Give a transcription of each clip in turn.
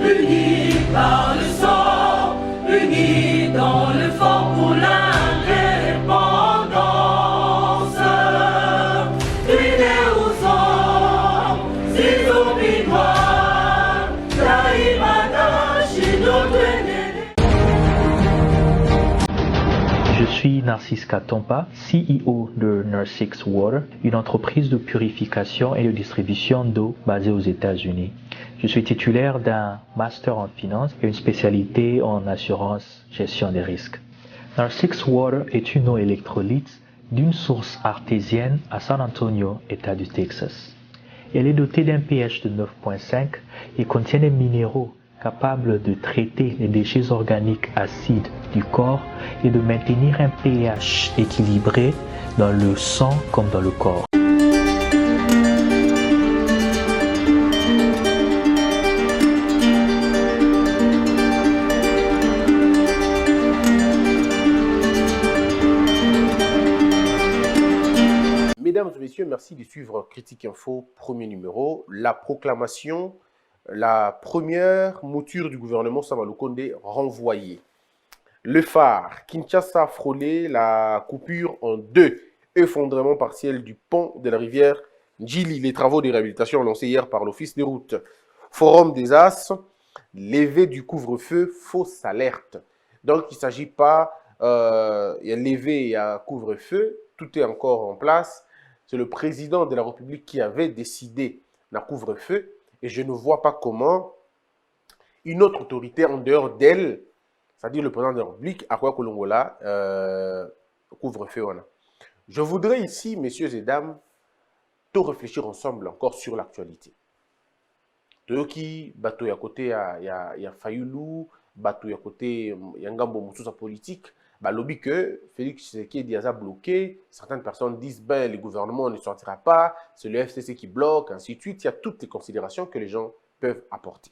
unis par le sang, unis dans le fort pour l'indépendance. Unis aux hommes, si oublie noirs, Taïmana, Chidotene. Je suis Narcisse Katompa, CEO de Nurse6 Water, une entreprise de purification et de distribution d'eau basée aux États-Unis. Je suis titulaire d'un master en finance et une spécialité en assurance gestion des risques. Nurse6 Water est une eau électrolyte d'une source artésienne à San Antonio, État du Texas. Elle est dotée d'un pH de 9.5 et contient des minéraux capables de traiter les déchets organiques acides du corps et de maintenir un pH équilibré dans le sang comme dans le corps. Mesdames et messieurs, merci de suivre Critique Info, premier numéro. La proclamation, la première mouture du gouvernement Sama Lukonde renvoyée. Le phare, Kinshasa frôlé, la coupure en deux. Effondrement partiel du pont de la rivière Njili. Les travaux de réhabilitation annoncés hier par l'Office des routes. Forum des As, levé du couvre-feu, fausse alerte. Donc il ne s'agit pas, il y a levé, il y a couvre-feu, tout est encore en place. C'est le président de la République qui avait décidé d'un couvre-feu et je ne vois pas comment une autre autorité en dehors d'elle, c'est-à-dire le président de la République, à quoi Kolongola, couvre-feu. Je voudrais ici, messieurs et dames, tout réfléchir ensemble encore sur l'actualité. Toyoki, bateau à côté, il y a Fayoulou, bateau à côté, il y a Ngambo Moussousa politique. Bah, lobby que Félix Tshisekedi a bloqué, certaines personnes disent ben le gouvernement ne sortira pas, c'est le FCC qui bloque, ainsi de suite. Il y a toutes les considérations que les gens peuvent apporter.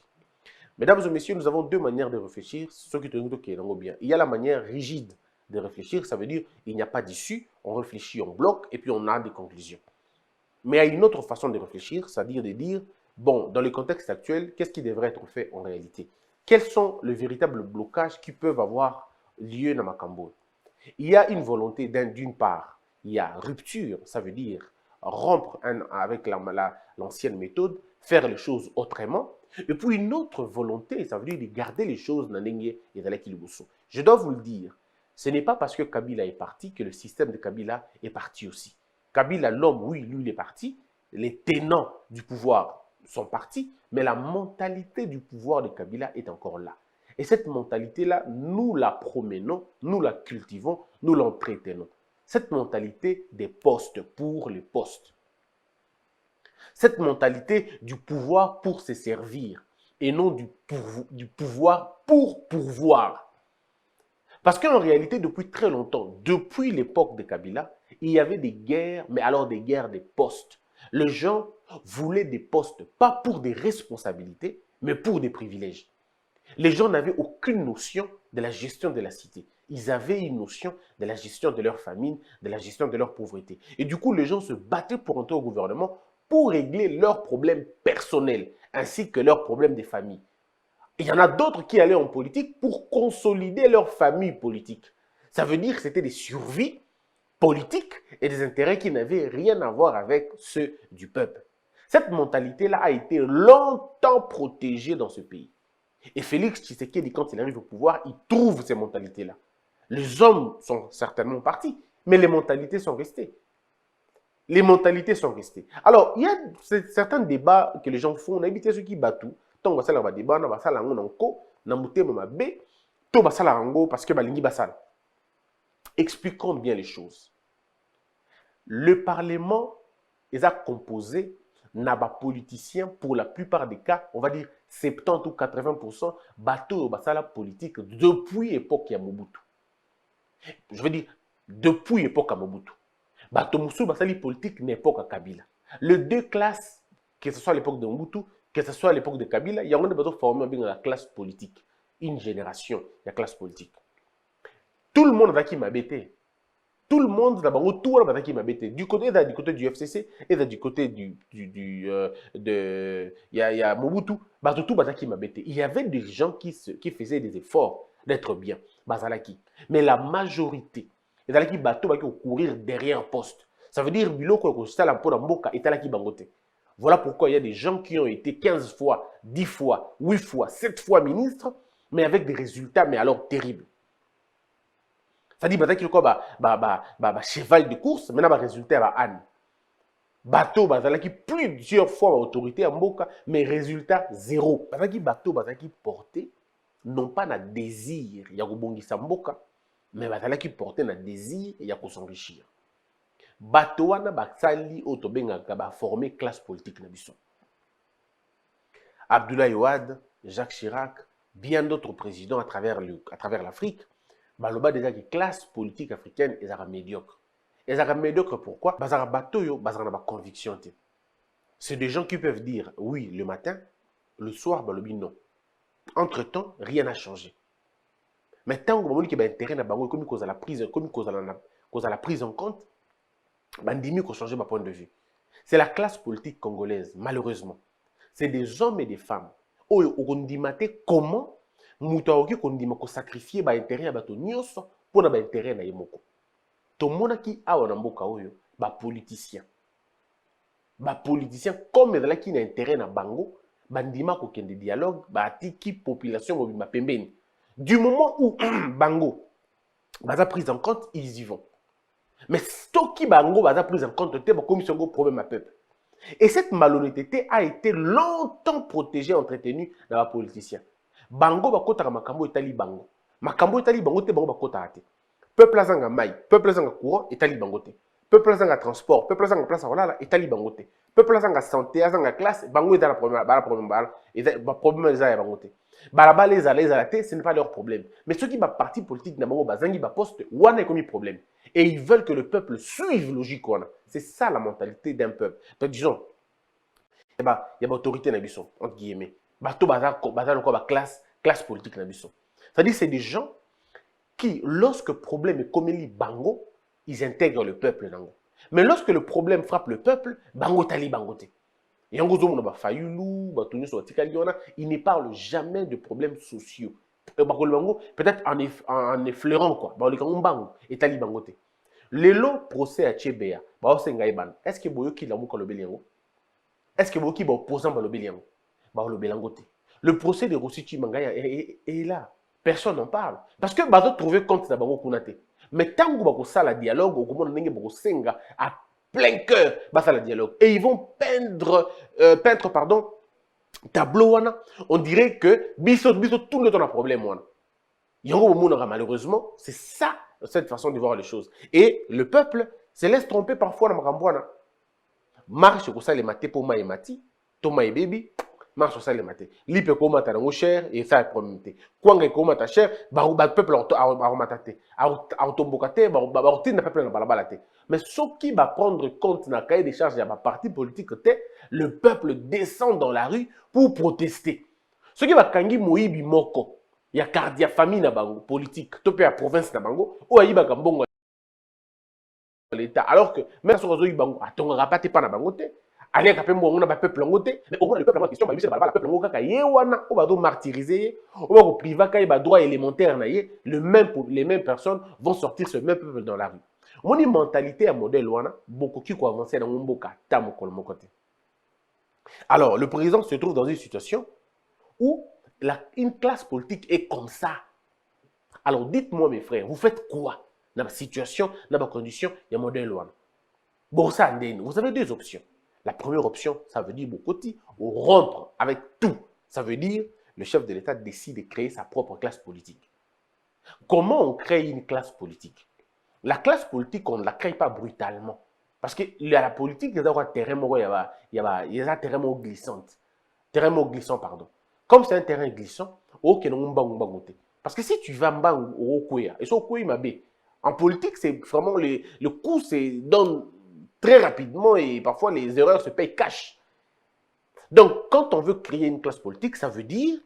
Mesdames et messieurs, nous avons deux manières de réfléchir, ce qui est bien. Il y a la manière rigide de réfléchir, ça veut dire il n'y a pas d'issue, on réfléchit, on bloque et puis on a des conclusions. Mais il y a une autre façon de réfléchir, c'est-à-dire de dire bon, dans le contexte actuel, qu'est-ce qui devrait être fait en réalité? Quels sont les véritables blocages qui peuvent avoir lieu dans Makambo? Il y a une volonté d'une part, il y a rupture, ça veut dire rompre avec l'ancienne méthode, faire les choses autrement. Et puis une autre volonté, ça veut dire de garder les choses dans l'engue et dans l'équilibre. Je dois vous le dire, ce n'est pas parce que Kabila est parti que le système de Kabila est parti aussi. Kabila, l'homme, oui, lui, il est parti. Les tenants du pouvoir sont partis, mais la mentalité du pouvoir de Kabila est encore là. Et cette mentalité-là, nous la promenons, nous la cultivons, nous l'entretenons. Cette mentalité des postes pour les postes. Cette mentalité du pouvoir pour se servir et non du pouvoir pour pourvoir. Parce qu'en réalité, depuis très longtemps, depuis l'époque de Kabila, il y avait des guerres, mais alors des guerres des postes. Les gens voulaient des postes, pas pour des responsabilités, mais pour des privilèges. Les gens n'avaient aucune notion de la gestion de la cité. Ils avaient une notion de la gestion de leur famine, de la gestion de leur pauvreté. Et du coup, les gens se battaient pour entrer au gouvernement pour régler leurs problèmes personnels, ainsi que leurs problèmes de famille. Il y en a d'autres qui allaient en politique pour consolider leur famille politique. Ça veut dire que c'était des survies politiques et des intérêts qui n'avaient rien à voir avec ceux du peuple. Cette mentalité-là a été longtemps protégée dans ce pays. Et Félix Tshisekedi, quand il arrive au pouvoir, il trouve ces mentalités-là. Les hommes sont certainement partis, mais les mentalités sont restées. Les mentalités sont restées. Alors, il y a certains débats que les gens font. On a évité ceux qui battent tout. Tant que ça va débat, on va ça parce que balingi basal. Expliquons bien les choses. Le Parlement est composé n'a pas politicien pour la plupart des cas, on va dire 70 ou 80% bateau basala politique depuis l'époque de Mobutu. Je veux dire depuis l'époque de Mobutu. Bateau Moussou basali politique n'époque à Kabila. Les deux classes, que ce soit à l'époque de Mobutu, que ce soit à l'époque de Kabila, il y a un bateau formé dans la classe politique. Une génération, la classe politique. Tout le monde va qui m'a bêté. Tout le monde là-bas, tout le monde qui m'a bêté. Du côté du FCC et du côté il y a Mobutu, tout qui m'a bêté. Il y avait des gens qui faisaient des efforts d'être bien, Bazalaki. Mais la majorité, Bazalaki bateau qui courir derrière un poste. Ça veut dire biloko ko sala pour mboka et talaki bangote. Voilà pourquoi il y a des gens qui ont été 15 fois, 10 fois, 8 fois, 7 fois ministres, mais avec des résultats, mais alors terribles. Ça dit, qu'il y cheval de course, maintenant, le résultat va Anne. Bateau, qui plusieurs fois autorité en Mboka, mais résultat zéro. Bateau, qui porté, non pas na désir, il y a Gobongisa Mboka, mais qui porté na désir, il y a s'enrichir. Bateau, wana basali otobenga ba former classe politique na biso. Abdoulaye Wade, Jacques Chirac, bien d'autres présidents à travers l'Afrique, baloba déjà que classe politique africaine est médiocre. Ils sont médiocres pourquoi? Parce qu'ils ont conviction. C'est des gens qui peuvent dire oui le matin, le soir, balobi non. Entre-temps, rien n'a changé. Mais tant que vous avez intérêt à comme cause à la prise en compte, bandimi qu'on changer ma point de vue. C'est la classe politique congolaise, malheureusement. C'est des hommes et des femmes. On comment Moutaoki kondima ko sacrifier ba intérêt à bato nyonso pour na ba intérêt na yemoko. To monaki awa na mboka oyo ba politicien. Ba politicien comme ezala ki na intérêt na bango, bandima ko kende dialogue, ba atiki population mobimba pembeni. Du moment où bango baza prise en compte, ils y vont. Mais stoki bango baza prise en compte te ba commission go problème à peuple. Et cette malhonnêteté a été longtemps protégée, entretenue dans les politiciens. Bango bakota makambo etali bango. Makambo etali bango te bango bakota ate. Peuple azanga mai, peuple azanga courant etali bango te. Peuple azanga transport, peuple azanga place à etali bango te. Peuple azanga santé, azanga classe, bango etala problème ya bango te. Balaba les te, ce n'est pas leur problème. Mais ceux qui ba parti politique na bango bazangi ba poste, wana est comme problème. Et ils veulent que le peuple suive logique wana. C'est ça la mentalité d'un peuple. Donc disons, il y a une autorité na biso entre guillemets. Bato baza classe politique na biso. C'est-à-dire c'est des gens qui, lorsque le problème est comme il bango, ils intègrent le peuple nango. Mais lorsque le problème frappe le peuple, bango tali bangote. Et en gros, ils ne parlent jamais de problèmes sociaux. Peut-être en effleurant quoi. Et tali bangote. Le long procès à Tchébéa, est-ce que boyo ki l'amour kolobeliango? Est-ce que boyo ki ba opposant balobeliango? Le procès de Rossichi Mangaya est là. Personne n'en parle. Parce que bazo trouver compte na bango kunate. Mais tant que bako sala dialogue, au comment ndenge bako senga à plein cœur, basa la dialogue. Et ils vont peindre tableau wana. On dirait que biso tout le temps a problème wana. Yango mounara malheureusement, c'est ça cette façon de voir les choses. Et le peuple se laisse tromper parfois dans Makambouana. Marche ko sala maté pour ma mati, toma et baby. Marche sur ça les matés. Lipe koma ta nango cher et ça est problème. Kwanga koma ta cher, ba peuple aromatate. Autombokate, ba n'a pas plein na balabala te. Mais ce qui va prendre compte na cahier des charges ya ba parti politique te, le peuple descend dans la rue pour protester. Ce qui va kangi moyibi moko, ya cardia famille na bango politique, to pe ya province na bango, o ayiba kambongo l'État. Alors que même sur ozo bango atonga pas te pa na bango te. Allez, quand même, on a un peuple angoté, mais au moins le peuple en question, le peuple angoté, on va martyriser, on va priver quand droit élémentaire, les mêmes personnes vont sortir ce même peuple dans la rue. Mon mentalité à modèle wana, beaucoup qui ont avancé dans mon boka, tam côté. Alors, le président se trouve dans une situation où une classe politique est comme ça. Alors, dites-moi, mes frères, vous faites quoi dans la situation, dans la condition, il y a modèle wana. Bon, ça, vous avez deux options. La première option, ça veut dire Bokoti, ou rompre avec tout. Ça veut dire le chef de l'État décide de créer sa propre classe politique. Comment on crée une classe politique? La classe politique, on ne la crée pas brutalement. Parce que la politique, il y a un terrain glissant. Comme c'est un terrain glissant, parce que si tu vas en politique, c'est vraiment le coup, c'est donne très rapidement et parfois les erreurs se payent cash. Donc, quand on veut créer une classe politique, ça veut dire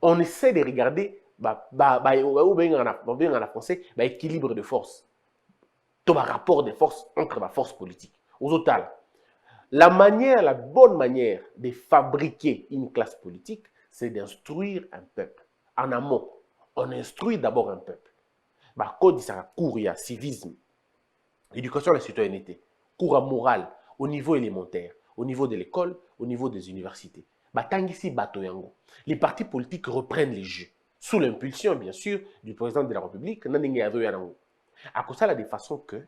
on essaie de regarder, en français, équilibre de force. tout un rapport de force entre la force politique. Au total, la bonne manière de fabriquer une classe politique, c'est d'instruire un peuple. En amont, on instruit d'abord un peuple. Bah, quand il y a cours, il y a civisme, éducation à la citoyenneté, cours à morale au niveau élémentaire, au niveau de l'école, au niveau des universités. Bah, tangisi bato yango. Les partis politiques reprennent les jeux, sous l'impulsion, bien sûr, du président de la République, à cause de façon que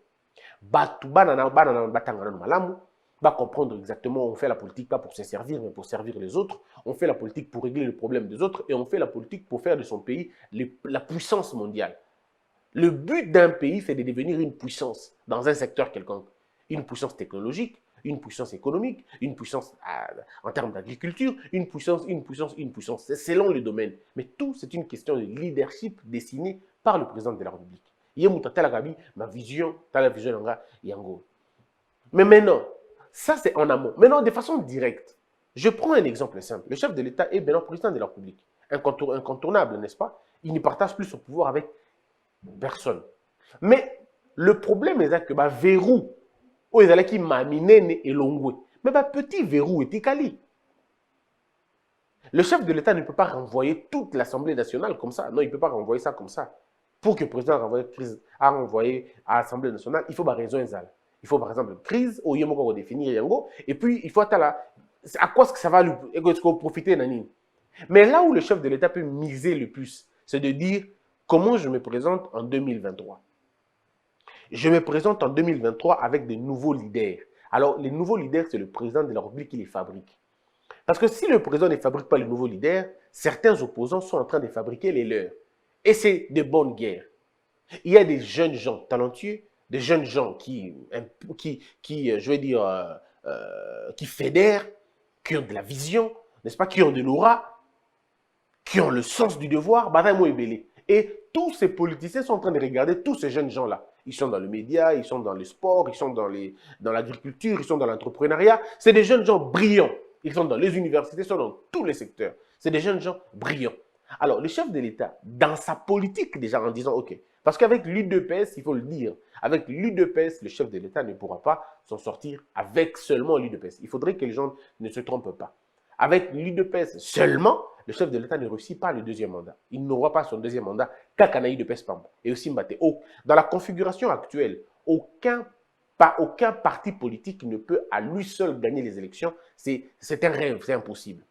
bato malamu va comprendre exactement, on fait la politique pas pour se servir, mais pour servir les autres. On fait la politique pour régler le problème des autres et on fait la politique pour faire de son pays la puissance mondiale. Le but d'un pays, c'est de devenir une puissance dans un secteur quelconque. Une puissance technologique, une puissance économique, une puissance en termes d'agriculture, une puissance. C'est selon le domaine. Mais tout, c'est une question de leadership dessinée par le président de la République. Ma vision, la vision yango. Mais maintenant, ça c'est en amont. Maintenant, de façon directe, je prends un exemple simple. Le chef de l'État est maintenant président de la République. Incontournable, n'est-ce pas? Il ne partage plus son pouvoir avec personne. Mais le problème est que verrou, qui m'a miné et longwe. Mais petit verrou est Ikali. Le chef de l'État ne peut pas renvoyer toute l'Assemblée nationale comme ça. Non, il ne peut pas renvoyer ça comme ça. Pour que le président a renvoyé à l'Assemblée nationale, il faut raison exal. Il faut par exemple crise, au yémo définir yango, et puis il faut à quoi est-ce que ça va lui profiter nanine. Mais là où le chef de l'État peut miser le plus, c'est de dire comment je me présente en 2023. Je me présente en 2023 avec de nouveaux leaders. Alors, les nouveaux leaders, c'est le président de la République qui les fabrique. Parce que si le président ne fabrique pas les nouveaux leaders, certains opposants sont en train de fabriquer les leurs. Et c'est de bonnes guerres. Il y a des jeunes gens talentueux, des jeunes gens qui fédèrent, qui ont de la vision, n'est-ce pas, qui ont de l'aura, qui ont le sens du devoir, et tous ces politiciens sont en train de regarder tous ces jeunes gens-là. Ils sont dans le média, ils sont dans le sport, ils sont dans l'agriculture, ils sont dans l'entrepreneuriat. C'est des jeunes gens brillants. Ils sont dans les universités, ils sont dans tous les secteurs. C'est des jeunes gens brillants. Alors, le chef de l'État, dans sa politique déjà, en disant, OK, parce qu'avec l'UDPS, il faut le dire, avec l'UDPS, le chef de l'État ne pourra pas s'en sortir avec seulement l'UDPS. Il faudrait que les gens ne se trompent pas. Avec l'UDPS seulement, le chef de l'État ne réussit pas le deuxième mandat. Il n'aura pas son deuxième mandat qu'à l'UDPS Pambo. Et aussi Mbate. Dans la configuration actuelle, aucun parti politique ne peut à lui seul gagner les élections. C'est un rêve, c'est impossible.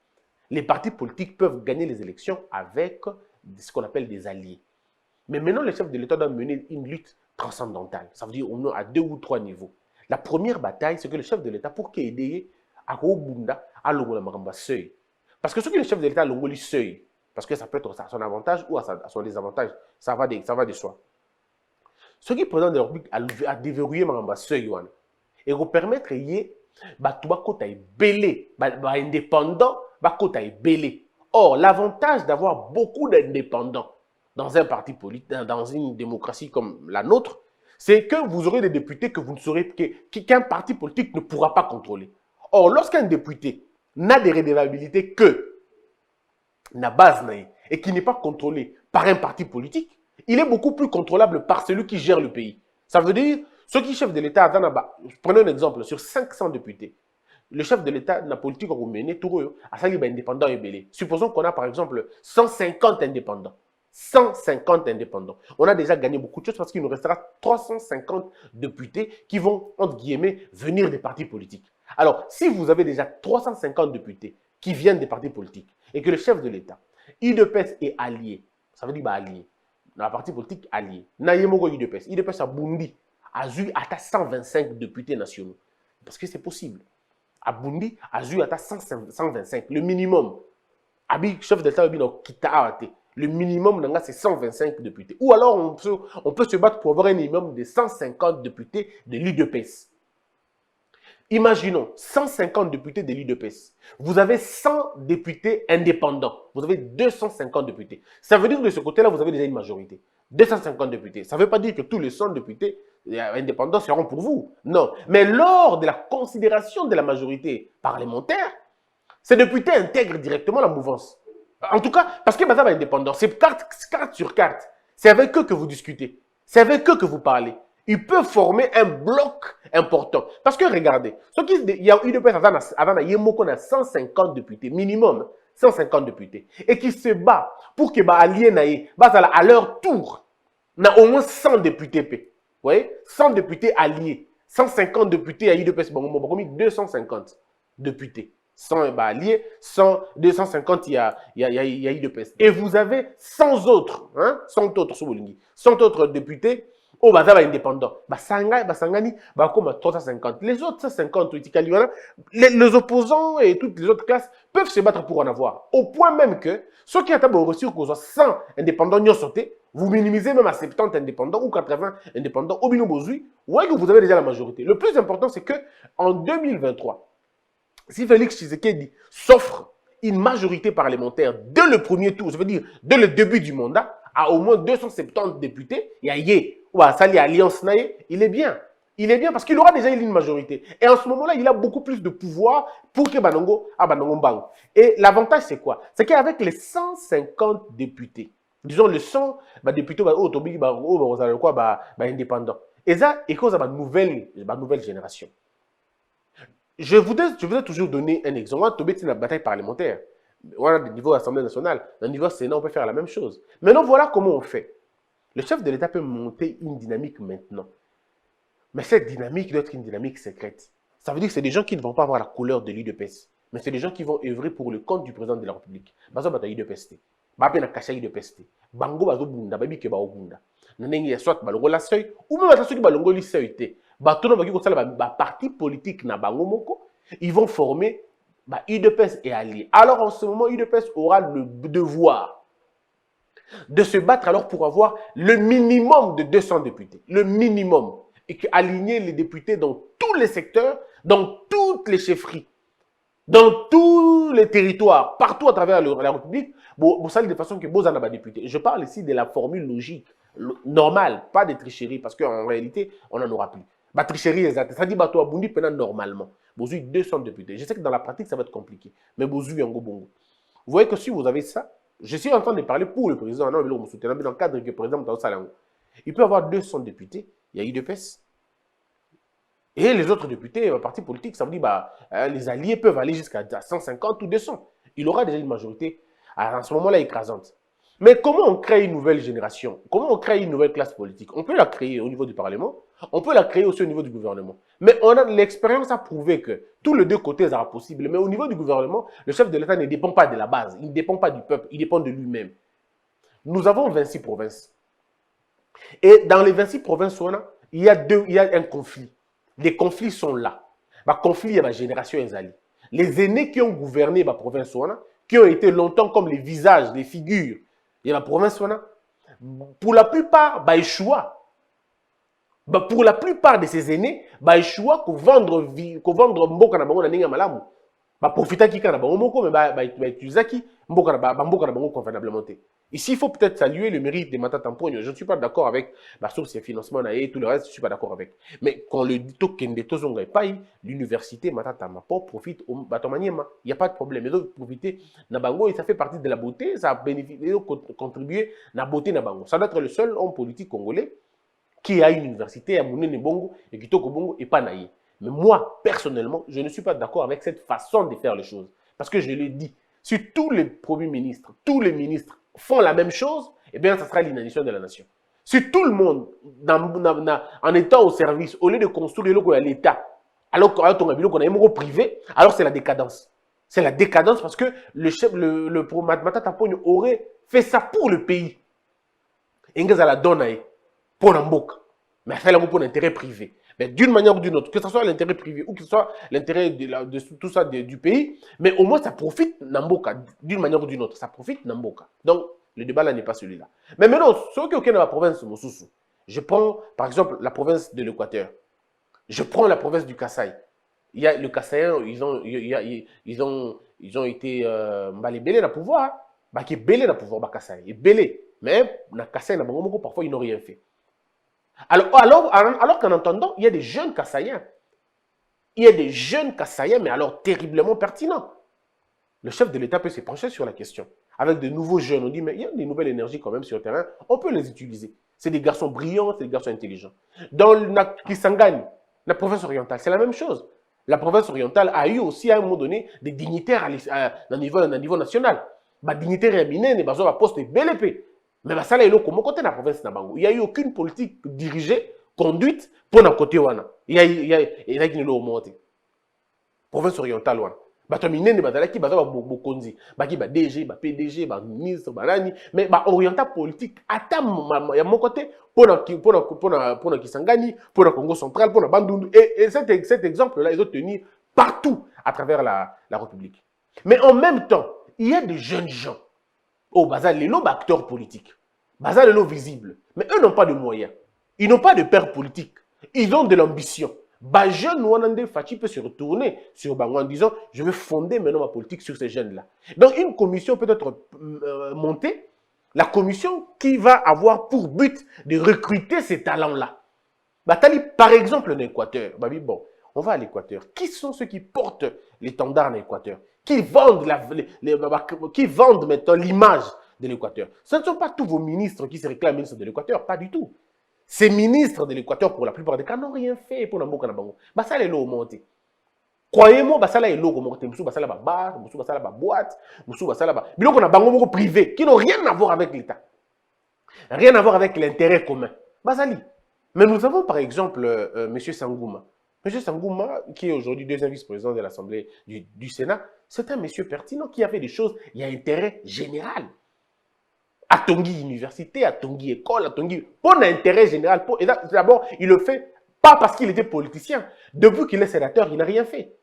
Les partis politiques peuvent gagner les élections avec ce qu'on appelle des alliés. Mais maintenant, le chef de l'État doit mener une lutte transcendantale. Ça veut dire à 2 ou 3 niveaux. La première bataille, c'est que le chef de l'État, pour qu'il ait à Bunda, à Longola seuil. Parce que ce que le chef de l'État a Longoli seuil, parce que ça peut être à son avantage ou à son désavantage, ça va de soi. Ce qui est président de la République a déverrouillé Maramba seuil, et vous permettre indépendant, Or, l'avantage d'avoir beaucoup d'indépendants dans un parti politique, dans une démocratie comme la nôtre, c'est que vous aurez des députés que vous ne saurez qu'un parti politique ne pourra pas contrôler. Or, lorsqu'un député n'a des redevabilités que na base et qui n'est pas contrôlé par un parti politique, il est beaucoup plus contrôlable par celui qui gère le pays. Ça veut dire, ceux qui chef de l'État, prenons un exemple, sur 500 députés, le chef de l'État, la politique qu'on mène, tout à ça, il est indépendant et belé. Supposons qu'on a par exemple 150 indépendants. 150 indépendants. On a déjà gagné beaucoup de choses parce qu'il nous restera 350 députés qui vont, entre guillemets, venir des partis politiques. Alors, si vous avez déjà 350 députés qui viennent des partis politiques et que le chef de l'État, UDPS est allié, ça veut dire allié, dans la partie politique allié, Nayemogo UDPS a Bundi, a eu à 125 députés nationaux. Parce que c'est possible. À Bundi, a eu à 125, le minimum. Abi, chef d'État, le minimum, c'est 125 députés. Ou alors, on peut se battre pour avoir un minimum de 150 députés de l'UDPS. Imaginons 150 députés de l'UDPS. Vous avez 100 députés indépendants. Vous avez 250 députés. Ça veut dire que de ce côté-là, vous avez déjà une majorité. 250 députés. Ça ne veut pas dire que tous les 100 députés indépendants seront pour vous. Non. Mais lors de la considération de la majorité parlementaire, ces députés intègrent directement la mouvance. En tout cas, parce que madame est indépendant, c'est carte sur carte. C'est avec eux que vous discutez. C'est avec eux que vous parlez. il peut former un bloc important. Parce que regardez, il y a UDPS avant il y a 150 députés, minimum 150 députés, et qui se bat pour que alliés à leur tour, na au moins 100 députés. Vous voyez, 100 députés alliés, 150 députés à UDPS, 250 députés. 100 alliés, 100, 250 il y a UDPS. Et vous avez 100 autres, 100 autres députés au bazar indépendant. Basangani, comme 350. Les autres 150, les opposants et toutes les autres classes peuvent se battre pour en avoir. Au point même que ceux qui ont reçu 100 indépendants n'y ont sauté, vous minimisez même à 70 indépendants ou 80 indépendants au bino bozui, ouais que vous avez déjà la majorité. Le plus important, c'est que en 2023, si Félix Tshisekedi s'offre une majorité parlementaire dès le premier tour, je veux dire dès le début du mandat, à au moins 270 députés, il y a ou à Sali Alliance Naye, il est bien. Il est bien parce qu'il aura déjà une majorité. Et en ce moment-là, il a beaucoup plus de pouvoir pour que Banongo a Banongo Mbang. Et l'avantage, c'est quoi? C'est qu'avec les 150 députés, disons les 100 députés indépendants, et ça, et cause de la nouvelle génération. Je voudrais toujours donner un exemple. On a une bataille parlementaire. On a des niveaux Assemblée nationale, au niveau Sénat, on peut faire la même chose. Maintenant, voilà comment on fait. Le chef de l'État peut monter une dynamique maintenant. Mais cette dynamique doit être une dynamique secrète. Ça veut dire que c'est des gens qui ne vont pas avoir la couleur de l'UDPS. Mais c'est des gens qui vont œuvrer pour le compte du président de la République. Bazo bata UDPS. Bape na kasha UDPS. Bango bazo bunda, babi ke ba obunda. Nanengi ya soit balongo la seuil, ou même attention ki balongo li seuil te. Batono baki ko sala ba parti politique na bango moko, ils vont former UDPS et alliés. Alors en ce moment, UDPS aura le devoir de se battre alors pour avoir le minimum de 200 députés. Le minimum. Et aligner les députés dans tous les secteurs, dans toutes les chefferies, dans tous les territoires, partout à travers la République, de façon que vous en avez députés. Je parle ici de la formule logique, normale, pas de tricherie, parce qu'en réalité, on n'en aura plus. La tricherie exacte, ça dit que vous avez normalement. Vous avez 200 députés. Je sais que dans la pratique, ça va être compliqué, mais vous avez un bon. Vous voyez que si vous avez ça, je suis en train de parler pour le président, dans le cadre du président, il peut avoir 200 députés, il y a UDPS. Et les autres députés, partis politiques, ça veut dire les alliés peuvent aller jusqu'à 150 ou 200. Il aura déjà une majorité à ce moment-là écrasante. Mais comment on crée une nouvelle génération? Comment on crée une nouvelle classe politique? On peut la créer au niveau du Parlement, on peut la créer aussi au niveau du gouvernement. Mais l'expérience a prouvé que tous les deux côtés sera possible. Mais au niveau du gouvernement, le chef de l'État ne dépend pas de la base, il ne dépend pas du peuple, il dépend de lui-même. Nous avons 26 provinces. Et dans les 26 provinces, il y a un conflit. Les conflits sont là. Les conflits, il y a la génération Ezali. Les aînés qui ont gouverné la province, qui ont été longtemps comme les visages, les figures, il y a la province, pour la plupart, pour la plupart de ces aînés, qu'on vendre mboka na bango na ninga malamu. Profiter qui kana bango moko, mais utiliser qui mboka na bango convenablement. Ici, il faut peut-être saluer le mérite de Mata Tamponio. Je ne suis pas d'accord avec la source de financement et tout le reste, je ne suis pas d'accord avec. Mais quand le dit que l'université Mata Tamapo profite au Batomaniema, il n'y a pas de problème. Ils doivent profiter Nabango et ça fait partie de la beauté, ça a bénéficié, contribué à la beauté Nabango. Ça doit être le seul homme politique congolais qui a une université à Mounene Bongo et qui toque Bongo et pas naïe. Mais moi, personnellement, je ne suis pas d'accord avec cette façon de faire les choses. Parce que je l'ai dit, si tous les premiers ministres, tous les ministres font la même chose, eh bien, ça sera l'inanition de la nation. Si tout le monde, en étant au service, au lieu de construire l'État, alors qu'on a un privé, alors c'est la décadence. C'est la décadence parce que le Mata Tamponio aurait fait ça pour le pays. Et il a la donne pour l'Amboka. Mais elle fait pour l'intérêt privé. Mais d'une manière ou d'une autre, que ce soit l'intérêt privé ou que ce soit l'intérêt de tout ça du pays, mais au moins ça profite Namboka, d'une manière ou d'une autre, ça profite Namboka. Donc, le débat là n'est pas celui-là. Mais maintenant, ceux qui ont la province de Mosusu, je prends par exemple la province de l'Équateur, je prends la province du Kasaï. Il y a le Kasaïen, ils ont été belés dans le pouvoir, qui est belé dans le pouvoir, Kasaï, belé. Mais dans Kasaï, parfois ils n'ont rien fait. Alors qu'en entendant, il y a des jeunes Kassaïens. Il y a des jeunes Kassaïens, mais alors terriblement pertinents. Le chef de l'État peut se pencher sur la question. Avec de nouveaux jeunes, on dit, mais il y a des nouvelles énergies quand même sur le terrain, on peut les utiliser. C'est des garçons brillants, c'est des garçons intelligents. Dans le Kisangani, la province orientale, c'est la même chose. La province orientale a eu aussi à un moment donné des dignitaires à niveau national. Les dignitaires réminés, ils ont un poste de bel épée. Mais ça, là, comment côté la province Nabango, il n'y a eu aucune politique dirigée, conduite pour notre côté. Il y a une monté. Province orientale. Bato minene bazalaki bazaba bokonzi baki ba DG ba PDG ba ministre ba nani mais ba oriental politique ata ya mon côté pour na Kisangani pour na Congo central pour na Bandundu et cet exemple là ils ont tenu partout à travers la République. Mais en même temps il y a des jeunes gens au bazal les lots acteurs politiques bazal les lots visibles mais eux n'ont pas de moyens, ils n'ont pas de père politique, ils ont de l'ambition. Jeune Wanande Fachi peut se retourner sur Bango en disant je vais fonder maintenant ma politique sur ces jeunes-là. Donc une commission peut être montée, la commission qui va avoir pour but de recruter ces talents-là. Par exemple, en Équateur, bon, on va à l'Équateur. Qui sont ceux qui portent l'étendard en Équateur? Qui vendent maintenant l'image de l'Équateur? Ce ne sont pas tous vos ministres qui se réclament ministres de l'Équateur, pas du tout. Ces ministres de l'Équateur, pour la plupart des cas, n'ont rien fait pour Namboka Nabango. Ça, les lots montés. Croyez-moi, ça, les lots montés. Ça, la bar, ça, la boîte, ça, la mais donc, on a bango privé qui n'ont rien à voir avec l'État. Rien à voir avec l'intérêt commun. Mais nous avons, par exemple, M. Sangouma. M. Sangouma, qui est aujourd'hui deuxième vice-président de l'Assemblée du Sénat, c'est un monsieur pertinent qui a fait des choses, il y a intérêt général. À Tongi Université, à Tongi École, à Tongi... Pour l'intérêt général. Et d'abord, il le fait pas parce qu'il était politicien. Depuis qu'il est sénateur, il n'a rien fait.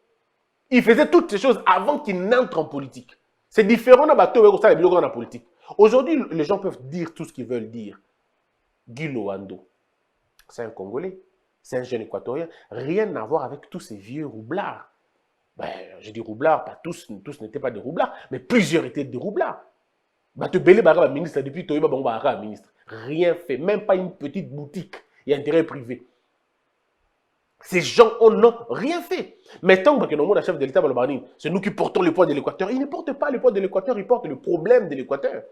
Il faisait toutes ces choses avant qu'il n'entre en politique. C'est différent de la politique. Aujourd'hui, les gens peuvent dire tout ce qu'ils veulent dire. Guy Loando, c'est un Congolais, c'est un jeune Équatorien. Rien à voir avec tous ces vieux roublards. Je dis roublards, pas tous n'étaient pas des roublards, mais plusieurs étaient des roublards. Ministre depuis ministre. Rien fait, même pas une petite boutique et intérêt privé. Ces gens n'ont rien fait. Mais tant que nous, chef de l'État, c'est nous qui portons le poids de l'Équateur. Ils ne portent pas le poids de l'Équateur, ils portent le problème de l'Équateur.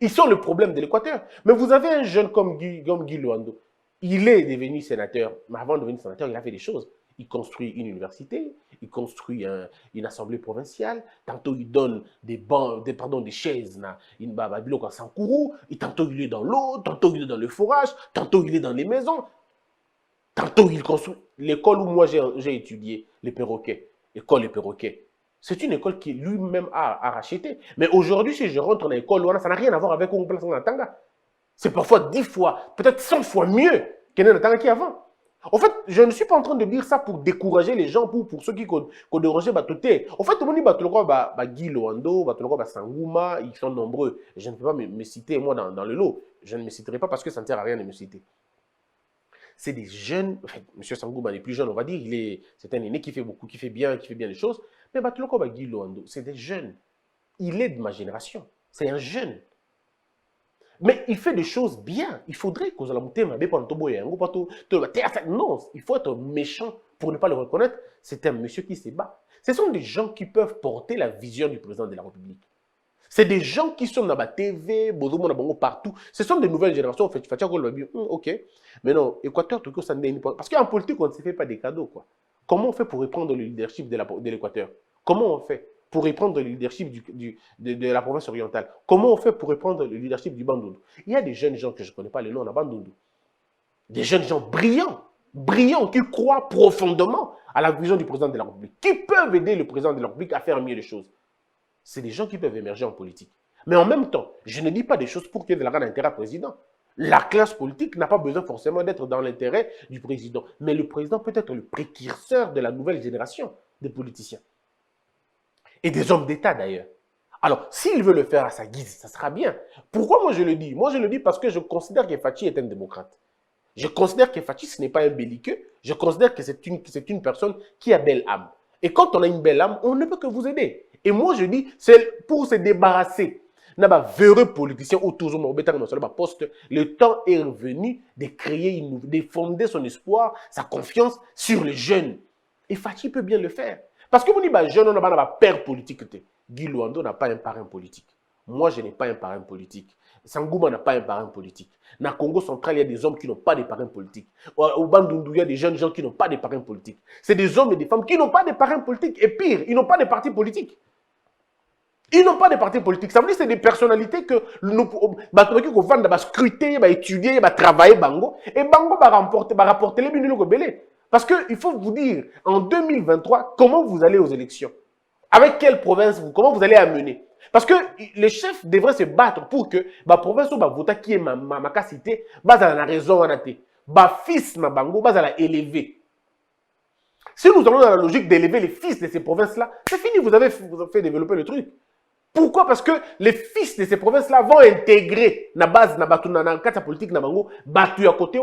Ils sont le problème de l'Équateur. Mais vous avez un jeune comme Guy Loando. Il est devenu sénateur, mais avant de devenir sénateur, il a fait des choses. Il construit une université, il construit une assemblée provinciale, tantôt il donne des chaises, à Sankourou, et tantôt il est dans l'eau, tantôt il est dans le forage, tantôt il est dans les maisons, tantôt il construit. L'école où moi j'ai étudié, les perroquets, l'école des perroquets, c'est une école qui lui-même a racheté. Mais aujourd'hui, si je rentre dans l'école, ça n'a rien à voir avec où on place en Tanga. C'est parfois 10 fois, peut-être 100 fois mieux qu'il y en a Tanga qui avant. En fait, je ne suis pas en train de dire ça pour décourager les gens, pour ceux qui ont dérangé Batoté. En fait, tout le monde dit Guy Loando, Sangouma, ils sont nombreux. Je ne peux pas me citer, moi, dans le lot. Je ne me citerai pas parce que ça ne sert à rien de me citer. C'est des jeunes, en fait, M. Sangouma est plus jeune, on va dire, c'est un aîné qui fait bien les choses. Mais Guy Loando, c'est des jeunes. Il est de ma génération. C'est un jeune. Mais il fait des choses bien. Il faudrait qu'on non, il faut être méchant pour ne pas le reconnaître. C'est un monsieur qui se bat. Ce sont des gens qui peuvent porter la vision du président de la République. C'est des gens qui sont dans la TV, partout. Ce sont des nouvelles générations. Ok. Mais non, Équateur, parce qu'en politique, on ne se fait pas des cadeaux, quoi. Comment on fait pour reprendre le leadership de l'Équateur? Comment on fait pour reprendre le leadership de la province orientale? Comment on fait pour reprendre le leadership du Bandundu? Il y a des jeunes gens que je ne connais pas le nom à Bandundu. Des jeunes gens brillants, qui croient profondément à la vision du président de la République, qui peuvent aider le président de la République à faire mieux les choses. C'est des gens qui peuvent émerger en politique. Mais en même temps, je ne dis pas des choses pour qu'il y ait de l'argent d'intérêt président. La classe politique n'a pas besoin forcément d'être dans l'intérêt du président. Mais le président peut être le précurseur de la nouvelle génération des politiciens. Et des hommes d'État d'ailleurs. Alors, s'il veut le faire à sa guise, ça sera bien. Pourquoi moi je le dis? Moi je le dis parce que je considère que Fachi est un démocrate. Je considère que Fachi, ce n'est pas un belliqueux. Je considère que c'est une personne qui a belle âme. Et quand on a une belle âme, on ne peut que vous aider. Et moi je dis, c'est pour se débarrasser d'un véreux politicien ou toujours poste, le temps est revenu de créer de fonder son espoir, sa confiance sur les jeunes. Et Fachi peut bien le faire. Parce que vous dites, jeune, on n'a pas un père politique. Guy Loando n'a pas un parrain politique. Moi, je n'ai pas un parrain politique. Sangouma n'a pas un parrain politique. Dans le Congo central, il y a des hommes qui n'ont pas de parrain politique. Au Bandundu, il y a des jeunes gens qui n'ont pas de parrain politique. C'est des hommes et des femmes qui n'ont pas de parrain politique. Et pire, ils n'ont pas de parti politique. Ils n'ont pas de parti politique. Ça veut dire que c'est des personnalités que nous va scruter, va étudier, va travailler bango et bango va rapporter les minutes belé. Parce qu'il faut vous dire, en 2023, comment vous allez aux élections? Avec quelle province comment vous allez amener? Parce que les chefs devraient se battre pour que la province où vota qui est ma cité, base à la raison en athée. Ba fils na bango base à la élever. Si nous allons dans la logique d'élever les fils de ces provinces-là, c'est fini, vous avez fait développer le truc. Pourquoi? Parce que les fils de ces provinces-là vont intégrer la base, la politique, à côté,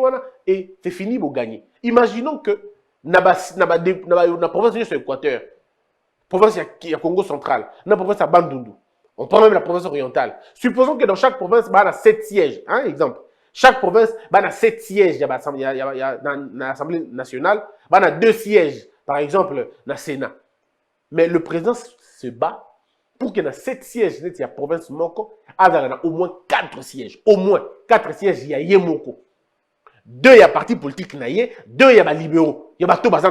et c'est fini, vous gagnez. Imaginons que la province de l'Équateur, la province de Congo central, la province de Bandundu, on prend même la province orientale. Supposons que dans chaque province, il y a 7 sièges. Hein, exemple. Chaque province, il y a 7 sièges dans l'Assemblée nationale, il y a 2 sièges, par exemple, dans le Sénat. Mais le président se bat pour qu'il y ait 7 sièges dans la province Moko, il y a au moins 4 sièges. Au moins 4 sièges, il y a Yemoko. 2, il y a parti politique, 2, il y a les libéraux. Il y a tout les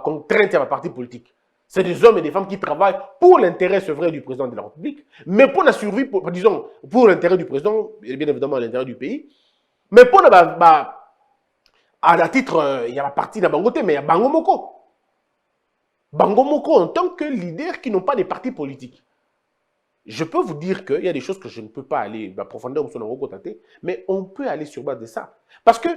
contraintes de parti politique. C'est des hommes et des femmes qui travaillent pour l'intérêt vrai du président de la République, mais pour la survie, disons, pour l'intérêt du président, et bien évidemment l'intérêt du pays, mais pour à la titre, il y a la partie de Bangote, mais il y a Bangomoko. Bangomoko en tant que leader qui n'ont pas de partis politiques. Je peux vous dire qu'il y a des choses que je ne peux pas aller en profondeur, mais on peut aller sur base de ça. Parce que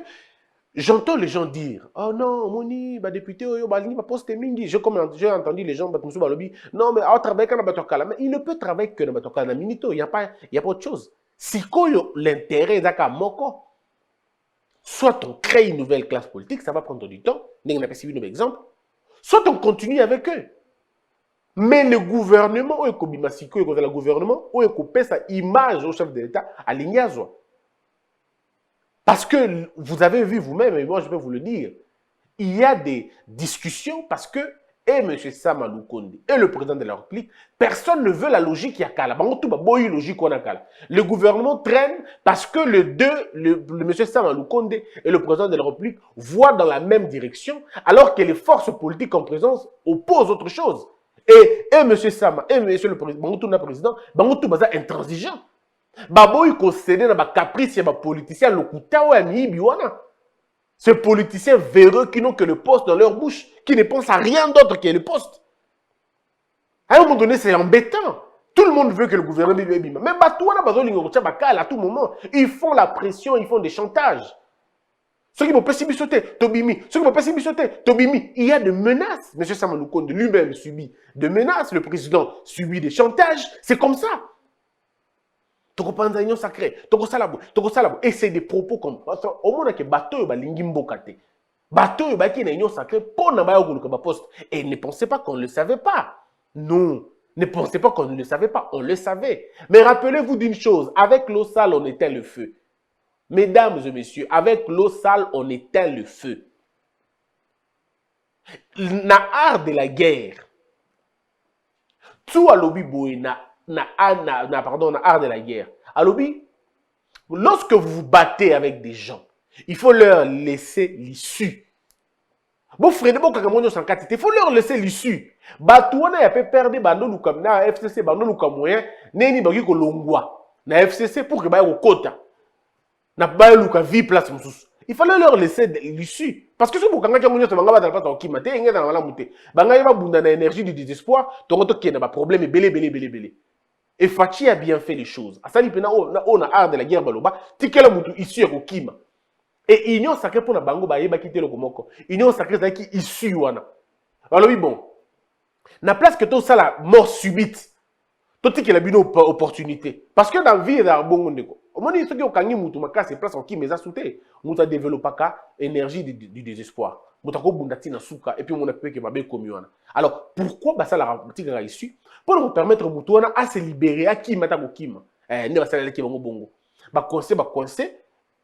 j'entends les gens dire, oh non, Moni, député, j'ai entendu les gens, non, mais mais il ne peut travailler que dans Batokala. Il n'y a pas autre chose. Si l'intérêt est Moko, soit on crée une nouvelle classe politique, ça va prendre du temps, un exemple, soit on continue avec eux. Mais le gouvernement, le gouvernement, sa image au chef de l'État à l'Ignazwa. Parce que vous avez vu vous-même, et moi je peux vous le dire, il y a des discussions parce que, et M. Sama Lukonde, et le président de la République, personne ne veut la logique Yakala. Le gouvernement traîne parce que le M. Sama Lukonde et le président de la République voient dans la même direction, alors que les forces politiques en présence opposent autre chose. Et M. Sama, et M. le président, Bangotou Baza intransigeant. Baboy concédé dans la caprice, il y a des politiciens, le Koutao et Mibiwana. Ces politiciens véreux qui n'ont que le poste dans leur bouche, qui ne pensent à rien d'autre que le poste. À un moment donné, c'est embêtant. Tout le monde veut que le gouvernement vive bien. Même Batouana, à tout moment, ils font la pression, ils font des chantages. Ceux qui vont pessimisauter, Tobimi. Ceux qui vont pessimisauter, Tobimi. Il y a des menaces. M. Samaloukonde lui-même subit des menaces. Le président subit des chantages. C'est comme ça. Tokopanza union sacrée, Tokosalabo. Et c'est des propos comme au monde que bateau ba lingimbo kate. Bateau ba qui na union sacrée pour na ba yoko ba poste. Et ne pensez pas qu'on ne le savait pas. Non, ne pensez pas qu'on ne le savait pas, on le savait. Mais rappelez-vous d'une chose, avec l'eau sale on éteint le feu. Mesdames et messieurs, avec l'eau sale on éteint le feu. Na art de la guerre. Tout à l'obi boy na art de la guerre. Alobi, lorsque vous vous battez avec des gens, il faut leur laisser l'issue. Bon, Frédéric, il faut leur laisser l'issue. Batouana a fait perdre Bando na FCC, Bando Lukamoyen, Neni Bagi Kolongwa, na FCC pour que Baye Kota, na Baye Luka vie place Moussous. Il fallait leur laisser l'issue. Parce que si vous avez un problème, de l'énergie du désespoir, tu as un problème belé. Et Fachi a bien fait les choses. Asali pena on a art de la guerre baloba, tikela mutu issue ya kokima. Et union sacrée pour na bango ba yeba kité le komoko. Union sacrée c'est qui issue wana. Alors oui bon. Na place que tout ça la mort subite. Tout tikela bino opportunité. Parce que dans vie da bongo ndeko. Omoni soki okangi mutu makasi place en qui meza souté. Mutu a développé ka énergie du désespoir. Mutu ko bundati na suka et puis mon appel que babe komi wana. Alors pourquoi ba ça la tikela issue? Pour nous permettre à se libérer à qui mata ko kima. Ne ba ça qui bongo bongo. Ba coincé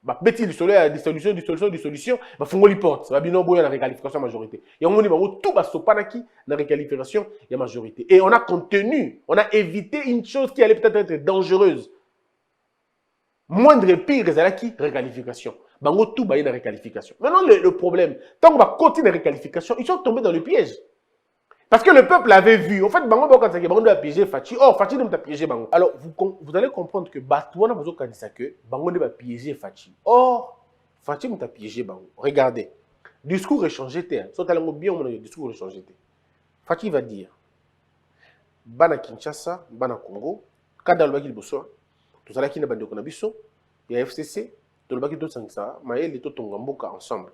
bah beti dissolution bah fongoli porte bah bino boya la réqualification majorité et on dit bah tout bah sopanaki la réqualification il y a majorité et on a contenu, on a évité une chose qui allait peut-être être dangereuse. Moindre pire qui réqualification bango tout bah une réqualification. Maintenant le problème, tant qu'on va continuer la réqualification, ils sont tombés dans le piège. Parce que le peuple avait vu. En fait, Bango doit piéger Fachi. Or, Fachi ne peut pas piéger Bango. Alors, vous allez comprendre que Batouana Bazo Kadisa que Bango ne va piéger Fachi. Or, Fachi ne peut pas piéger Bango. Regardez. Discours échangé. Soit à bien, on a discours échangé. Fachi va dire Bana Kinshasa, Bana Congo, Kada Lobaki Bosso, tout ça là qui n'a pas de Konabiso, il y a FCC, tout le Baki de Sangsa, Maël et tout Tongamboka ensemble.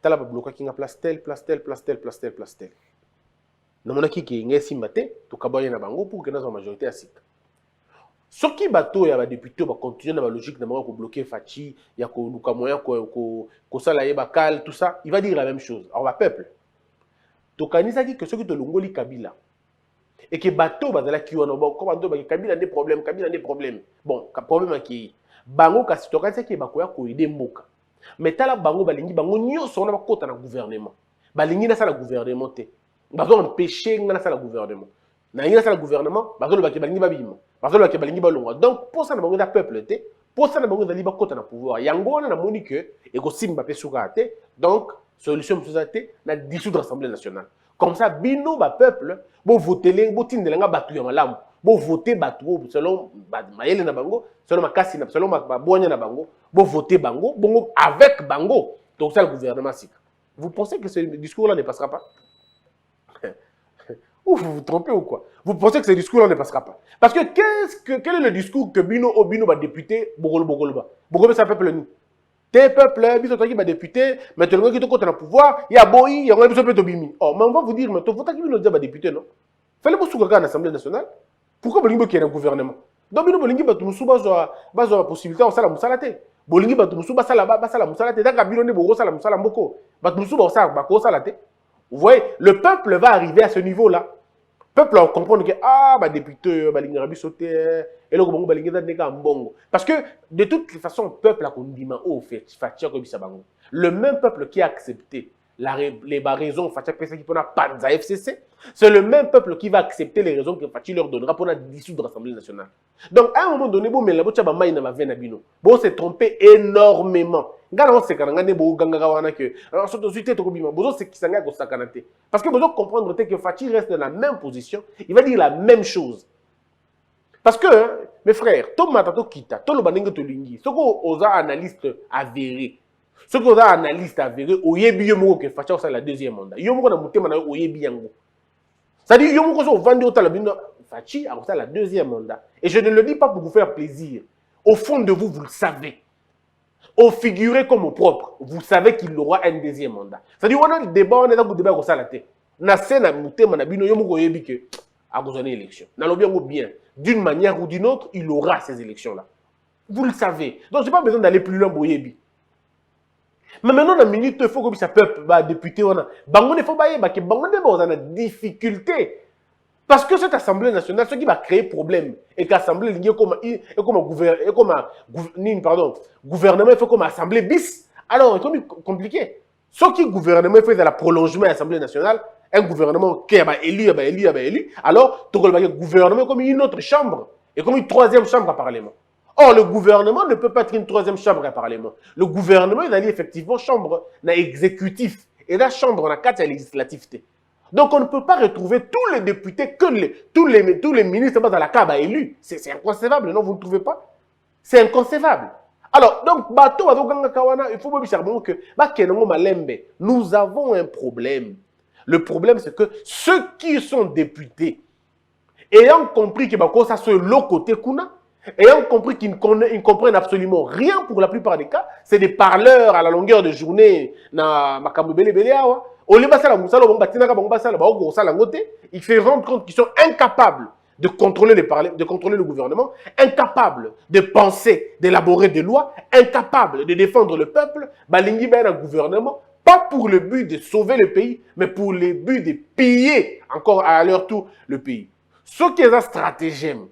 Tala Bloka qui a place tel. Namonaki ki ngesi mate to kaboya na bango pour que na majorité asika. Soki bato ya ba député ba continuer na ba logique na ko bloquer Fachi, ya ko luka moyen ko sala yeba kal tout ça, il va dire la même chose. Alors ba peuple. To kanisa ki que soki to longoli Kabila et que bato bazala ki wana ba ko bato ba Kabila des problèmes, Bon, ka problème ki bango kasi to kanisa ki ba ko ya ko aider mboka. Mais tala bango balingi bango nyoso na ba kota na gouvernement. Balingi na sala gouvernement te. Ils ont empêché le gouvernement. Dans le gouvernement, ils ont empêché le gouvernement. Donc, pour ça, ils ont peuple. Pour ça, ils ont empêché le pouvoir. Ils ont empêché que donc, solution la dissoudre l'Assemblée nationale. Comme ça, bino ba peuple, bo voter les botines de la batu ya malam, bo voter batu selon mayele na bango, selon makasi na selon bonya na bango, bo voter bango, bongo avec bango. Donc ça le gouvernement sika. Vous pensez que ce discours-là ne passera pas? Ou vous vous trompez ou quoi? Vous pensez que ce discours-là ne passera pas? Parce que quel est le discours que Bino va député Bogolba? Bogolba, c'est un peuple nous. Tes peuples, Bino qui va député, maintenant qui est contre le pouvoir, il y a Boyi, il y a un peu de Bimi. Oh, mais on va vous dire, mais il faut que Bino va député, non? Fallait pas soukaga à l'Assemblée nationale. Pourquoi Bolingo qui est dans le gouvernement? Donc Bino Bolingi va tout la possibilité, on s'en la moussalate. Bolingi va tout la moussalate. D'accord, Bino ne bogo sala moussala mboko. Va tout salate. Vous voyez, le peuple va arriver à ce niveau-là. Le peuple va comprendre que, député, Balingarabi sauté, et le Bongo Balingarabi Mbongo. Parce que, de toute façon, le peuple a conduit le même peuple qui a accepté les raisons FCC, c'est le même peuple qui va accepter les raisons que Fachi leur donnera pour la dissoudre l'Assemblée nationale. Donc, à un moment donné, bon s'est trompé énormément. Parce que vous devez comprendre que Fachi reste dans la même position, il va dire la même chose. Parce que, mes frères, tout le monde quitte, tout le monde qui ce qu'on a analyste avéré, ce qu'on a analyste avéré, au yebi yomo que Fachi a la deuxième mandat. Yomo na mouté mana au yebi yango. C'est-à-dire yomo ko so vendre au talabino Fachi a la deuxième mandat. Et je ne le dis pas pour vous faire plaisir. Au fond de vous, vous le savez. Au figuré comme au propre, vous savez qu'il aura un deuxième mandat. C'est-à-dire on a le débat, on est dans le débat comme ça la tête. Na scène a mouté mana bino yomo ko yebi que a besoin d'élection. Na lo bien. D'une manière ou d'une autre, il aura ces élections-là. Vous le savez. Donc, je n'ai pas besoin d'aller plus loin pour Yebi. Mais maintenant, dans la minute, il faut que ça peut député. Bango ne faut pas y aller. Bango ne a des difficultés. Parce que cette Assemblée nationale, ce qui va créer problème, et qu'Assemblée gouvernement, il faut comme Assemblée bis. Alors, c'est compliqué. Ce qui gouvernement fait de la prolongement de l'Assemblée nationale, un gouvernement qui a élu, alors, le gouvernement comme une autre chambre, et comme une troisième chambre à Parlement. Or, le gouvernement ne peut pas être une troisième chambre à Parlement. Le gouvernement, il a effectivement chambre exécutif, et la chambre, on a quatre législativité. Donc, on ne peut pas retrouver tous les députés, tous les ministres dans la CAB élus. C'est inconcevable, non, vous ne trouvez pas? C'est inconcevable. Alors, donc, il faut que nous avons un problème. Le problème, c'est que ceux qui sont députés, ayant compris que ça c'est l'autre côté, ayant compris qu'ils ne comprennent absolument rien pour la plupart des cas, c'est des parleurs à la longueur de journée, ils se rendent compte qu'ils sont incapables de contrôler le gouvernement, incapables de penser, d'élaborer des lois, incapables de défendre le peuple, balingi ben un gouvernement, pas pour le but de sauver le pays, mais pour le but de piller encore à leur tour le pays. Ce qui est un stratagème,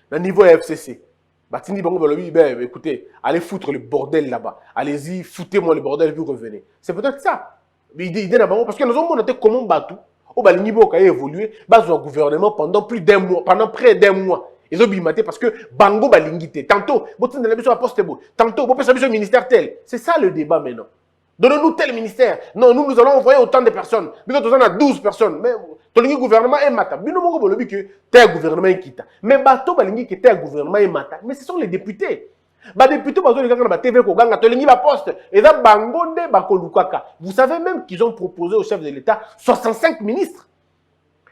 au niveau FCC, Batini Bango Balobi, ben écoutez, allez foutre le bordel là-bas. Allez-y, foutez-moi le bordel, puis revenez. C'est peut-être ça. L'idée d'abord, parce que nous avons monté comment Batou, au Balinibo qui a évolué, base au gouvernement pendant plus d'un mois, pendant près d'un mois. Ils ont bimaté parce que Bango Balingité. Tantôt, Botin de la mission à poste beau. Tantôt, Bopé Sabiso ministère tel. C'est ça le débat maintenant. Donnez-nous tel ministère. Non, nous allons envoyer autant de personnes. Nous avons 12 personnes. Mais le gouvernement est mata. Bino mongo bolobi que tel gouvernement est kita. Mais bateau balingi que tel gouvernement est mata. Mais ce sont les députés. Ba députés bazo les gars na TV ko ganga tolingi ba poste et da bangonde ba kolukaka. Vous savez même qu'ils ont proposé au chef de l'État 65 ministres.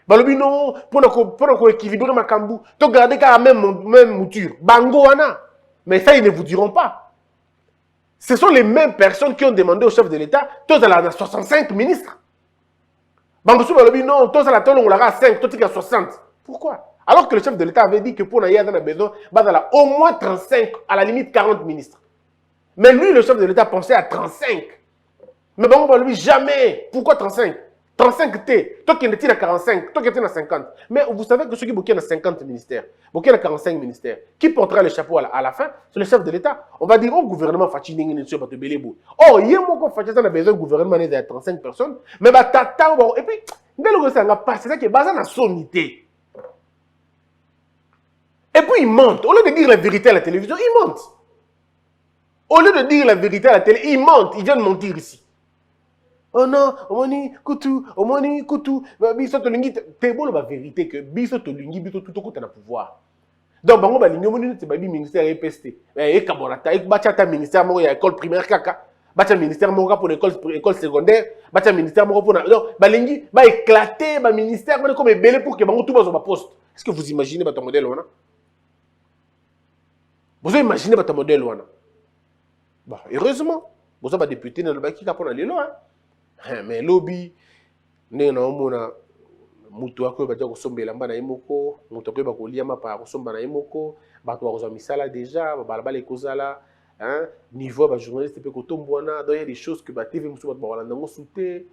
Balobi non pour équilibrer ma kambu. To garder quand même mouture. Bango wana. Mais ça ils ne vous diront pas. Ce sont les mêmes personnes qui ont demandé au chef de l'État, tous à la 65 ministres. Bangosou Balobi, non, tous à la tonne, on l'aura à 5, tous à 60. Pourquoi? Alors que le chef de l'État avait dit que pour Naïa, on a besoin au moins 35, à la limite 40 ministres. Mais lui, le chef de l'État, pensait à 35. Mais Bangosou Balobi, jamais. Pourquoi 35? 35 T. Toi qui es à 45, toi qui es à 50. Mais vous savez que ceux qui bouquent à 50 ministères, bouquent à 45 ministères, qui portera le chapeau à la fin? C'est le chef de l'État. On va dire au gouvernement Fachi Nengi Nensio Batobelebo. Oh, il y a un Fachi, ça a besoin du gouvernement de 35 personnes. Mais bah, t'attends, et puis, c'est ça qui est basé dans la sonité. Et puis, ils mentent. Au lieu de dire la vérité à la télévision, ils mentent. Au lieu de dire la vérité à la télé, ils mentent. Ils viennent mentir ici. Oh non, omoni kutu, biso tolingi te bolo ba vérité que biso tolingi biso tout côté na pouvoir. Donc bango ba lingi omoni te ba bi ministère EPST. E kaborata, e ba ta ministère mo ya école primaire kaka, ba ta ministère mo pour école secondaire, ba ta ministère mo pour na donc ba lingi ba éclater ba ministère ba comme belé pour que bango tout bazo ba poste. Est-ce que vous imaginez votre modèle wana? Vous imaginez votre modèle wana? Bah heureusement, vous avez député dans le baki ka pour aller là. Mais lobby ne na omona mutu ako ba jako sombela mbana imoko mutu ako ba kolia mapa ko somba na imoko ba to ko misala déjà ba bala ekozala hein niveau ba journaliste pe ko tombwana donc il y a des choses que ba TV musu ba bolanda ngo souté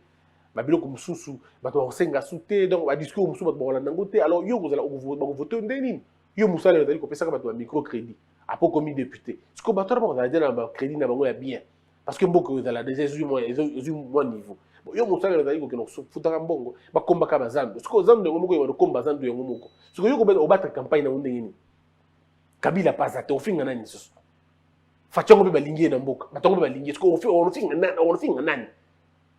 ba biloko mususu ba to senga souté donc ba discours musu ba bolanda ngo té alors yo kozala ba voter ndeni yo musala ndali ko pesa ka ba to microcrédit apo komi député ce ko ba to ba na ba crédit na bango ya bien. Parce que beaucoup de la déjà moins niveau. Bon, yo mosala le zaiko que nous futaka mbongo ba komba ka bazando. Ce que zando ngomoko yo komba zando yo ngomoko. Ce que yo ko battre campagne na ndengeni. Kabila pasate ofinga nani soso. Fachango be balingi na mboka. Batongo be balingi. Ce que on finga nani.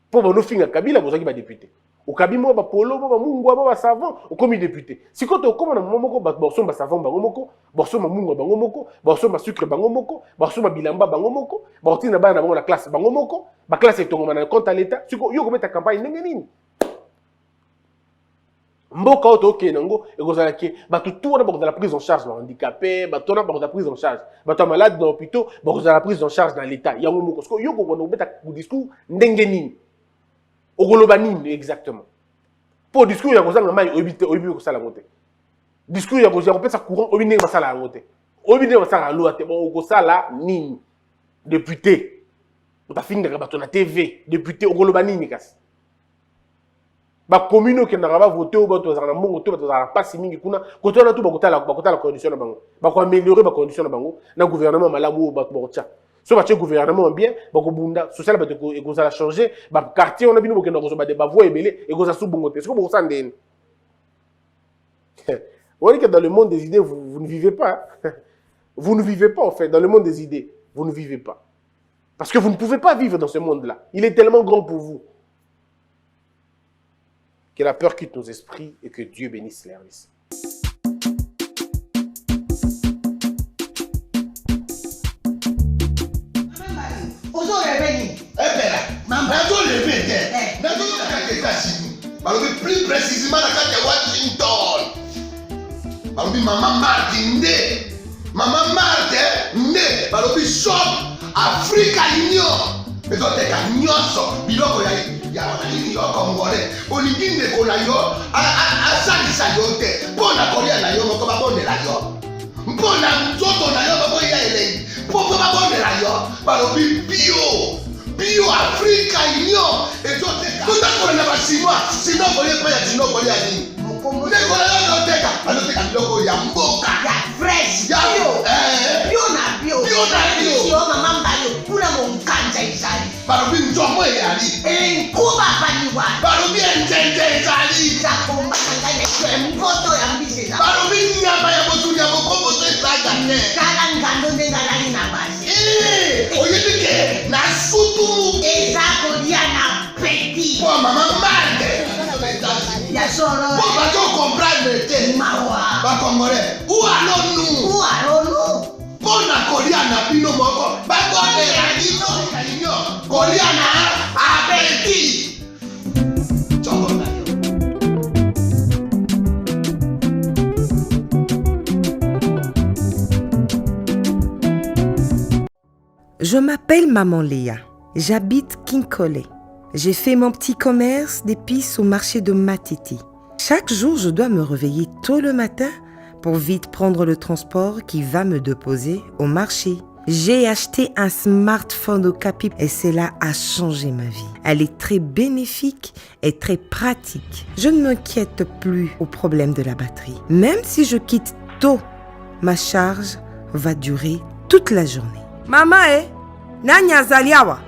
Pour no finga Kabila bozaki ba député. Au kabimo ba polo ba mungu ba savant au komi député. Si quand on comme na momoko ba borso ba savant ba ngomoko, borso ma mungu ba ngomoko, borso ma sucre ba ngomoko, borso ma bilamba ba ngomoko, borti na ba na bango la classe ba ngomoko, ba classe etongo na compte à l'état. Si yo ko mettre campagne ndenge nini. Mboka auto ke nango e kozala ke ba tout na ba la prise en charge ba handicapé, ba tona ba la prise en charge. Ba to malade dans l'hôpital, ba la prise en charge dans l'état. Ya ngomoko parce que yo ko na mettre discours ndenge nini. Ogolobanine exactement. Pour discours il y a cosa na mai obité ko sala ngote. Discours il y a cosa ko pesa courant obine ba sala ngote. Obine ba sala loi te bon ko sala nini. Député. On ta finga ba to na TV, député ogolobanine kasi. Ba commune qui n'a pas voté au bato za na mongo to bato za pas mingi kuna ko to na to ba kotala condition na bango. Ba ko améliorer ba condition na bango na gouvernement malamu bato ba tia. So ba gouvernement bien ba ko bunda social ba ko ekozala changer ba quartier on a bino bokenda ko ba de ba voix ebele ekoza su bongote ce que bo sandeni. On dit que dans le monde des idées vous ne vivez pas. Vous ne vivez pas en fait dans le monde des idées, vous ne vivez pas. Parce que vous ne pouvez pas vivre dans ce monde-là. Il est tellement grand pour vous. Que la peur quitte nos esprits et que Dieu bénisse les RDC. Plus précisément dans Washington. Maman Martin Nde. Maman Martin Nde. Balobi shop Africa Union. Mais donc t'es qu'à nyonso. Biloko ya wanani yo Congolais. Olingi ndeko na yo. Asalisa yo te. Mpona kolia na yo moko babondela yo. Mpona nzoto na yo bako ya elengi. Poko babondela yo. Balobi bio Africa Union. Et donc t'es qu'à. Tout à fait na basinois. Sinon kolia pa ya sinon kolia nini. Ndeko na yo teka. Aloteka biloko ya mboka. Ya fresh. Ya ezali. Enkuba baliwa. Balobi enjenje ezali. Zakoma kangane kwe mpoto ya mbisela. Balobi nyama ya botu ya bokoboto ezali te. Kala ngando ndengalali na basi. Oyebi ke na sutu. Eza kolia na peti. Po mama Marthe. Ya soro. Po bato comprendre te. Mawa. Ba Congolais. Où allons-nous? Où allons-nous? Pona kolia na bino moko. Ba kone ya bino kalinyo. Kolia na abeti. Chokona yo. Je m'appelle Maman Léa. J'habite Kinkole. J'ai fait mon petit commerce d'épices au marché de Matiti. Chaque jour, je dois me réveiller tôt le matin pour vite prendre le transport qui va me déposer au marché. J'ai acheté un smartphone au Capi et cela a changé ma vie. Elle est très bénéfique et très pratique. Je ne m'inquiète plus au problème de la batterie. Même si je quitte tôt, ma charge va durer toute la journée. Maman, nani azali awa?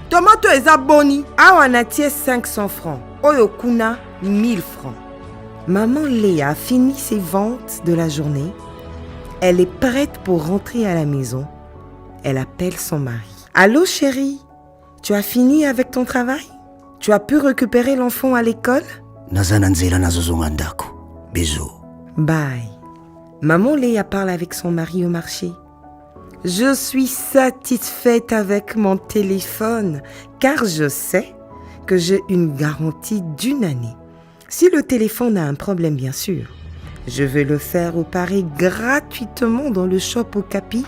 Tomato eza boni. Awa natie 500 francs. Oyo kuna 1000 francs. Maman Léa a fini ses ventes de la journée. Elle est prête pour rentrer à la maison. Elle appelle son mari. Allô chérie, tu as fini avec ton travail? Tu as pu récupérer l'enfant à l'école? Naza na nzela nazozonga ndako. Bisous. Bye. Maman Léa parle avec son mari au marché. Je suis satisfaite avec mon téléphone car je sais que j'ai une garantie d'1 année. Si le téléphone a un problème, bien sûr, je vais le faire réparer gratuitement dans le shop au Capi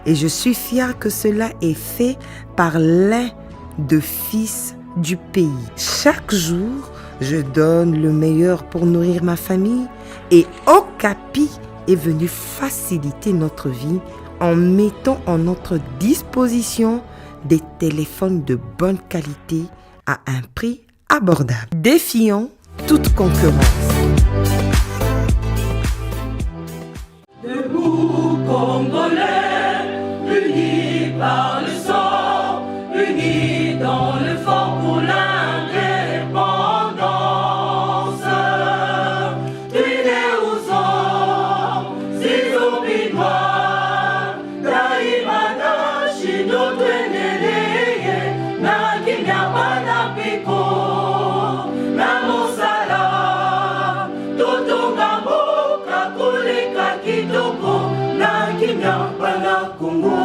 et je suis fière que cela est fait par l'un des fils du pays. Chaque jour, je donne le meilleur pour nourrir ma famille et Okapi est venu faciliter notre vie en mettant en notre disposition des téléphones de bonne qualité à un prix abordable, défiant toute concurrence. Debout Congolais, unis par le sang, unis dans le fort pour l'indépendance. Tuine uzon, sizo binois, daimana shino tuendeleye, na kinyapana piko, na mosala, totonga mboka kuleka kitoko, na kinyapana Kongo.